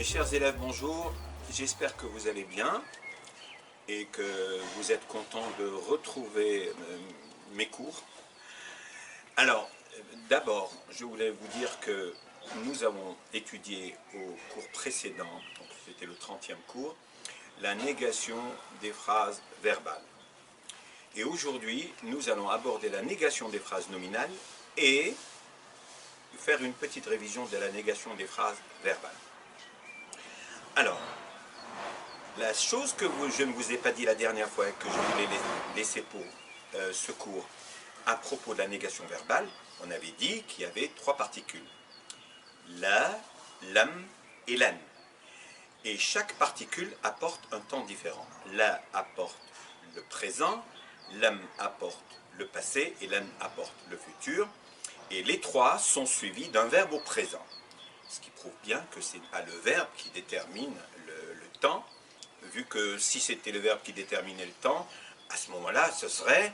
Mes chers élèves, bonjour. J'espère que vous allez bien et que vous êtes contents de retrouver mes cours. Alors, d'abord, je voulais vous dire que nous avons étudié au cours précédent, donc c'était le 30e cours, la négation des phrases verbales. Et aujourd'hui, nous allons aborder la négation des phrases nominales et faire une petite révision de la négation des phrases verbales. Alors, la chose que je ne vous ai pas dit la dernière fois et que je voulais laisser pour ce cours à propos de la négation verbale, on avait dit qu'il y avait trois particules. La, lam et lan. Et chaque particule apporte un temps différent. La apporte le présent, lam apporte le passé et lan apporte le futur. Et les trois sont suivis d'un verbe au présent. Ce qui prouve bien que ce n'est pas le verbe qui détermine le temps, vu que si c'était le verbe qui déterminait le temps, à ce moment-là, ce serait,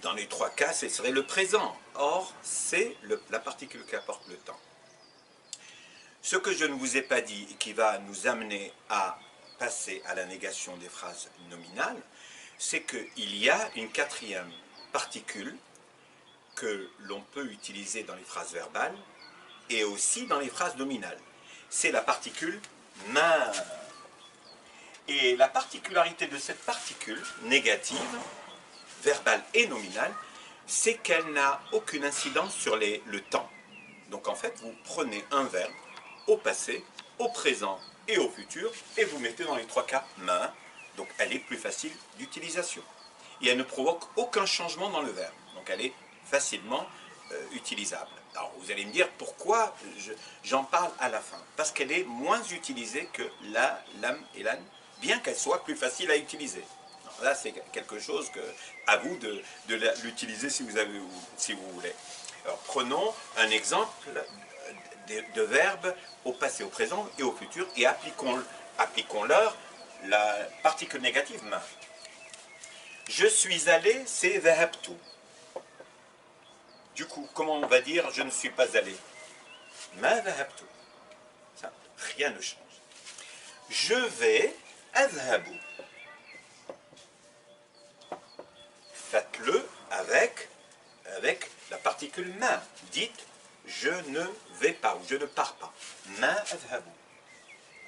dans les trois cas, ce serait le présent. Or, c'est la particule qui apporte le temps. Ce que je ne vous ai pas dit et qui va nous amener à passer à la négation des phrases nominales, c'est qu'il y a une quatrième particule que l'on peut utiliser dans les phrases verbales et aussi dans les phrases nominales. C'est la particule « ma ». Et la particularité de cette particule négative, verbale et nominale, c'est qu'elle n'a aucune incidence sur le temps. Donc en fait, vous prenez un verbe au passé, au présent et au futur, et vous mettez dans les trois cas « ma ». Donc elle est plus facile d'utilisation. Et elle ne provoque aucun changement dans le verbe. Donc elle est facilement utilisable. Alors vous allez me dire pourquoi j'en parle à la fin. Parce qu'elle est moins utilisée que la, lam et lan, bien qu'elle soit plus facile à utiliser. Alors là, c'est quelque chose à vous de l'utiliser si vous voulez. Alors prenons un exemple de verbe au passé, au présent et au futur et appliquons-leur la particule négative ma. Je suis allé, c'est dhahabtu. Du coup, comment on va dire je ne suis pas allé? Ma dhahabtu. Ça, rien ne change. Je vais, adhabu. Faites-le avec la particule ma. Dites je ne vais pas ou je ne pars pas. Ma adhabu.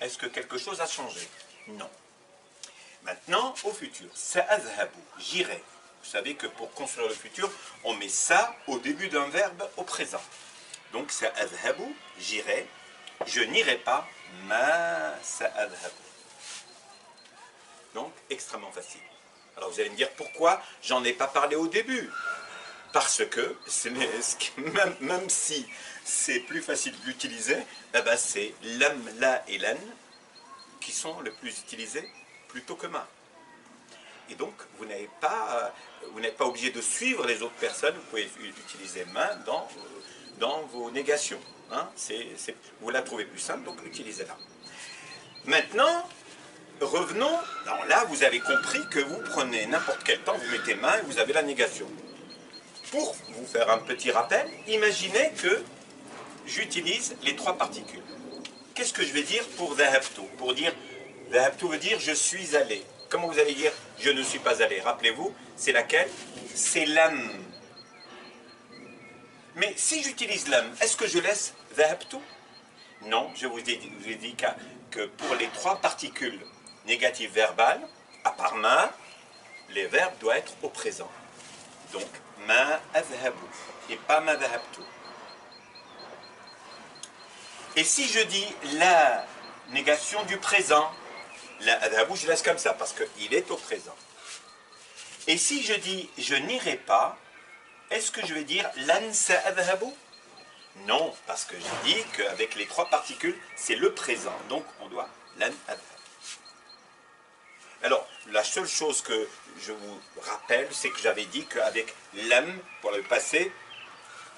Est-ce que quelque chose a changé? Non. Maintenant, au futur. Sa'adhabu. J'irai. Vous savez que pour construire le futur, on met ça au début d'un verbe au présent. Donc, sa'adhabu, j'irai. Je n'irai pas. Ma sa'adhabu. Donc, extrêmement facile. Alors, vous allez me dire pourquoi j'en ai pas parlé au début. Parce que, même si c'est plus facile d'utiliser, eh ben c'est lam, la et lan qui sont le plus utilisés plutôt que ma. Et donc, vous n'êtes pas obligé de suivre les autres personnes. Vous pouvez utiliser ma dans vos négations. Hein, vous la trouvez plus simple, donc utilisez-la. Maintenant, revenons. Alors là, vous avez compris que vous prenez n'importe quel temps, vous mettez ma et vous avez la négation. Pour vous faire un petit rappel, imaginez que j'utilise les trois particules. Qu'est-ce que je vais dire pour dhahabtu? Pour dire, dhahabtu veut dire je suis allé. Comment vous allez dire je ne suis pas allé? Rappelez-vous, c'est laquelle? C'est lam. Mais si j'utilise lam, est-ce que je laisse dhahabtu? Non, je vous ai dit que pour les trois particules négatives verbales, à part ma, les verbes doivent être au présent. Donc, ma adhabu et pas ma dhahabtu. Et si je dis la négation du présent, la adhabu, je laisse comme ça parce qu'il est au présent. Et si je dis je n'irai pas, est-ce que je vais dire lan sa'adhabu? Non, parce que j'ai dit qu'avec les trois particules, c'est le présent. Donc on doit lan adhabu. Alors, la seule chose que je vous rappelle, c'est que j'avais dit qu'avec lam, pour le passé,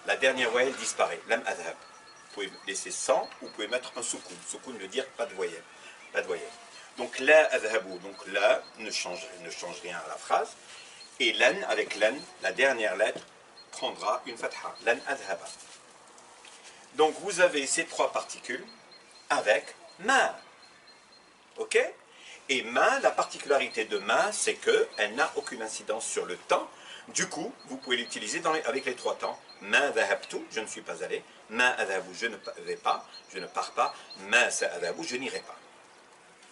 la dernière voyelle disparaît. Lam adhab. Vous pouvez laisser sans, ou vous pouvez mettre un soukoun. Soukoun veut dire pas de voyelle. Pas de voyelle. Donc la adhabu, donc la ne change rien à la phrase. Et lan, avec lan, la dernière lettre prendra une fatha. Lan adhaba. Donc vous avez ces trois particules avec ma. Ok? Et ma, la particularité de ma, c'est qu'elle n'a aucune incidence sur le temps. Du coup, vous pouvez l'utiliser avec les trois temps. Ma dhahabtu, je ne suis pas allé. Ma adhabu, je ne vais pas, je ne pars pas. Ma sa'adhabu, je n'irai pas.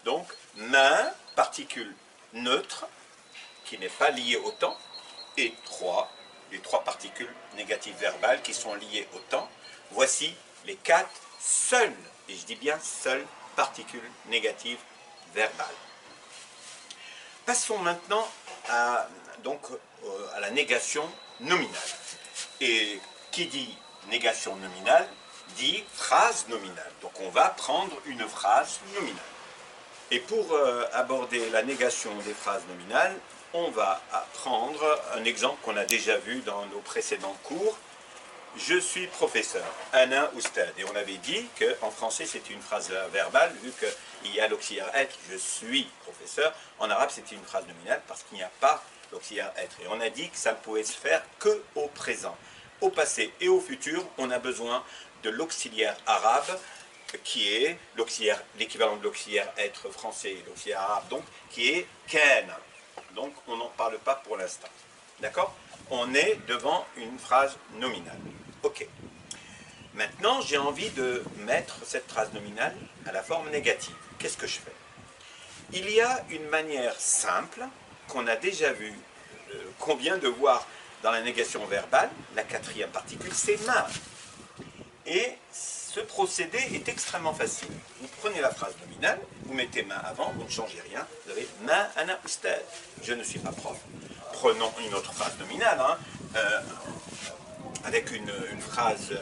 Donc, ma, particule neutre, qui n'est pas liée au temps, et les trois particules négatives verbales qui sont liées au temps. Voici les quatre seules, et je dis bien seules, particules négatives verbales. Passons maintenant à la négation nominale. Et qui dit négation nominale dit phrase nominale. Donc on va prendre une phrase nominale. Et pour aborder la négation des phrases nominales, on va prendre un exemple qu'on a déjà vu dans nos précédents cours. Je suis professeur, ana oustad. Et on avait dit qu'en français c'est une phrase verbale, vu qu'il y a l'auxiliaire être, je suis professeur. En arabe c'est une phrase nominale parce qu'il n'y a pas l'auxiliaire être. Et on a dit que ça ne pouvait se faire qu'au présent. Au passé et au futur, on a besoin de l'auxiliaire arabe, qui est l'équivalent de l'auxiliaire être français et l'auxiliaire arabe, donc, qui est ken. Donc on n'en parle pas pour l'instant. D'accord? On est devant une phrase nominale. Ok. Maintenant, j'ai envie de mettre cette phrase nominale à la forme négative. Qu'est-ce que je fais? Il y a une manière simple qu'on a déjà vu, qu'on vient de voir dans la négation verbale, la quatrième particule, c'est ma. Et ce procédé est extrêmement facile. Vous prenez la phrase nominale, vous mettez ma avant, vous ne changez rien, vous avez ma ana ustad. Je ne suis pas prof. Prenons une autre phrase nominale, avec une phrase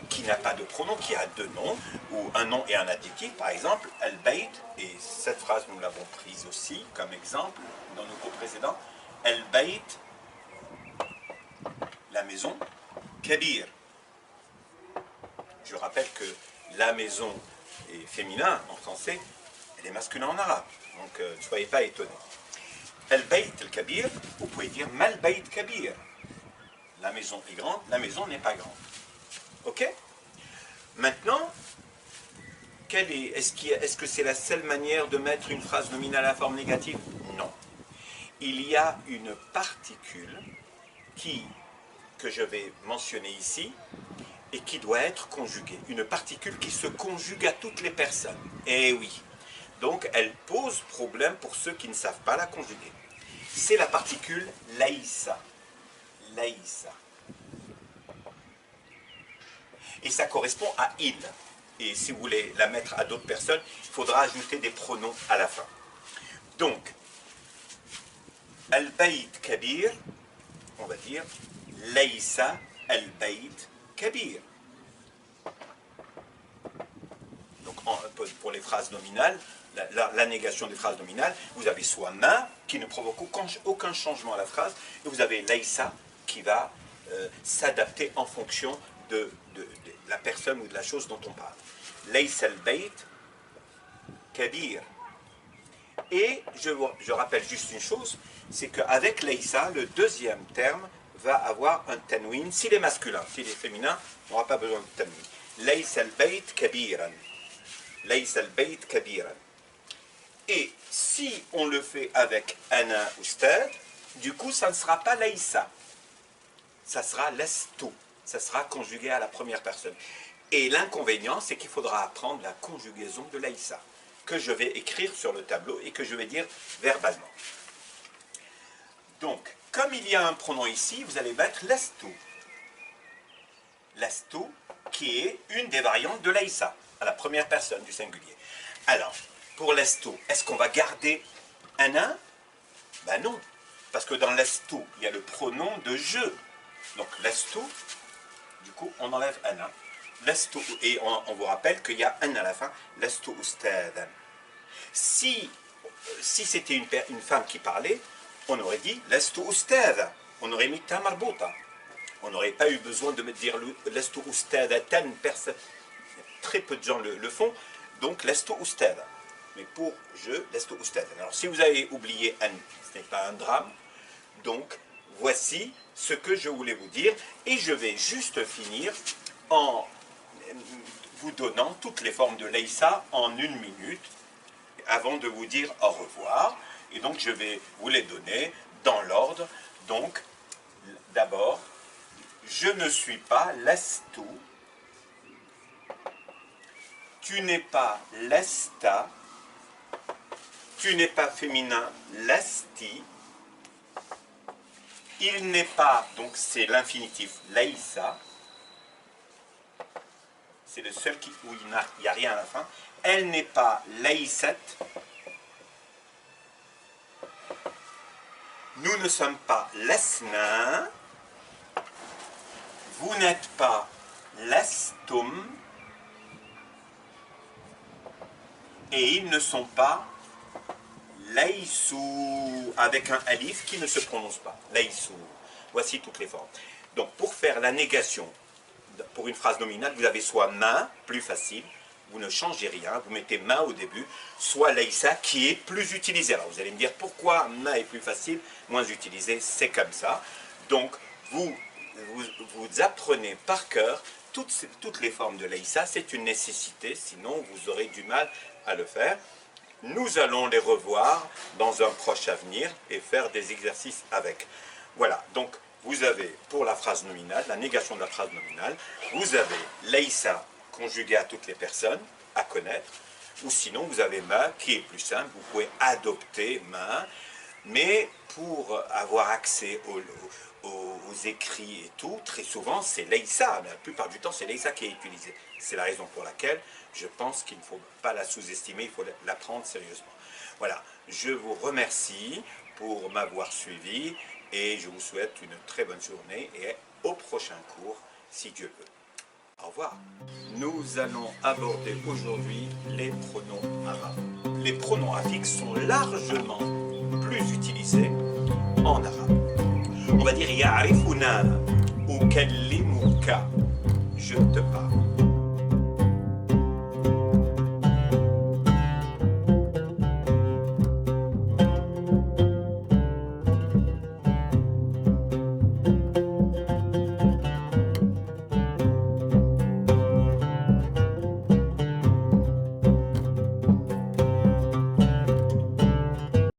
qui n'a pas de pronom, qui a deux noms, ou un nom et un adjectif, par exemple, al-bayt, et cette phrase nous l'avons prise aussi comme exemple dans nos cours précédents, al-bayt, la maison, kabir. Je rappelle que la maison est féminin en français, elle est masculin en arabe, donc ne soyez pas étonnés. Al-bayt al-kabir, vous pouvez dire mal-bayt kabir. La maison est grande, la maison n'est pas grande. Ok? Maintenant, est-ce que c'est la seule manière de mettre une phrase nominale à forme négative? Non. Il y a une particule que je vais mentionner ici et qui doit être conjuguée. Une particule qui se conjugue à toutes les personnes. Eh oui. Donc elle pose problème pour ceux qui ne savent pas la conjuguer. C'est la particule laïsa. Laïsa. Et ça correspond à il. Et si vous voulez la mettre à d'autres personnes, il faudra ajouter des pronoms à la fin. Donc, al-bayt kabir, on va dire laïsa al-bayt kabir. Donc, pour les phrases nominales, la négation des phrases nominales, vous avez soit ma, qui ne provoque aucun changement à la phrase, et vous avez laïsa, qui va s'adapter en fonction de la personne ou de la chose dont on parle. Laïsa al-bayt kabir. Et je rappelle juste une chose, c'est qu'avec laïsa, le deuxième terme va avoir un tanwin, s'il est masculin. S'il est féminin, on n'aura pas besoin de tanwin. Laïsa al-bayt kabiran. Laïsa al-bayt kabiran. Et si on le fait avec ana ustad, du coup, ça ne sera pas laïsa. Ça sera lastu. Ça sera conjugué à la première personne. Et l'inconvénient, c'est qu'il faudra apprendre la conjugaison de laïsa, que je vais écrire sur le tableau et que je vais dire verbalement. Donc, comme il y a un pronom ici, vous allez mettre lastu. Lastu, qui est une des variantes de laïsa, à la première personne du singulier. Alors, pour lastu, est-ce qu'on va garder ana? Ben non, parce que dans lastu, il y a le pronom de je. Donc, lastu, du coup, on enlève ana. Lastu, et on vous rappelle qu'il y a un à la fin, lastu ustadan. Si c'était une femme qui parlait, on aurait dit lastu ustada. On aurait mis ta marbuta. On n'aurait pas eu besoin de me dire lastu ustadatan. Très peu de gens le font, donc lastu ustada. Mais pour je, lastu ustadan. Alors si vous avez oublié an, ce n'est pas un drame. Donc voici ce que je voulais vous dire, et je vais juste finir en vous donnant toutes les formes de Laysa en 1 minute, avant de vous dire au revoir. Et donc je vais vous les donner dans l'ordre. Donc, d'abord, je ne suis pas lestu. Tu n'es pas lesta. Tu n'es pas féminin lesti. Il n'est pas, donc c'est l'infinitif laïsa. C'est le seul où il n'y a rien à la fin. Elle n'est pas laïsat. Nous ne sommes pas lesna. Vous n'êtes pas lestum. Et ils ne sont pas laïsou, avec un alif qui ne se prononce pas. Laïsou. Voici toutes les formes. Donc pour faire la négation, pour une phrase nominale, vous avez soit main, plus facile, vous ne changez rien, vous mettez main au début, soit laïsa qui est plus utilisé. Alors vous allez me dire pourquoi main est plus facile, moins utilisé, c'est comme ça. Donc vous apprenez par cœur toutes les formes de laïsa, c'est une nécessité, sinon vous aurez du mal à le faire. Nous allons les revoir dans un proche avenir et faire des exercices avec. Voilà, donc vous avez pour la phrase nominale, la négation de la phrase nominale, vous avez laïsa conjugué à toutes les personnes à connaître, ou sinon vous avez ma qui est plus simple, vous pouvez adopter ma, mais pour avoir accès aux écrits et tout, très souvent c'est laïsa, la plupart du temps c'est laïsa qui est utilisé. C'est la raison pour laquelle je pense qu'il ne faut pas la sous-estimer, il faut la prendre sérieusement. Voilà, je vous remercie pour m'avoir suivi et je vous souhaite une très bonne journée et au prochain cours, si Dieu veut. Au revoir. Nous allons aborder aujourd'hui les pronoms arabes. Les pronoms affixes sont largement plus utilisés en arabe. On va dire ya'rifuna ou kallimuka, je te parle.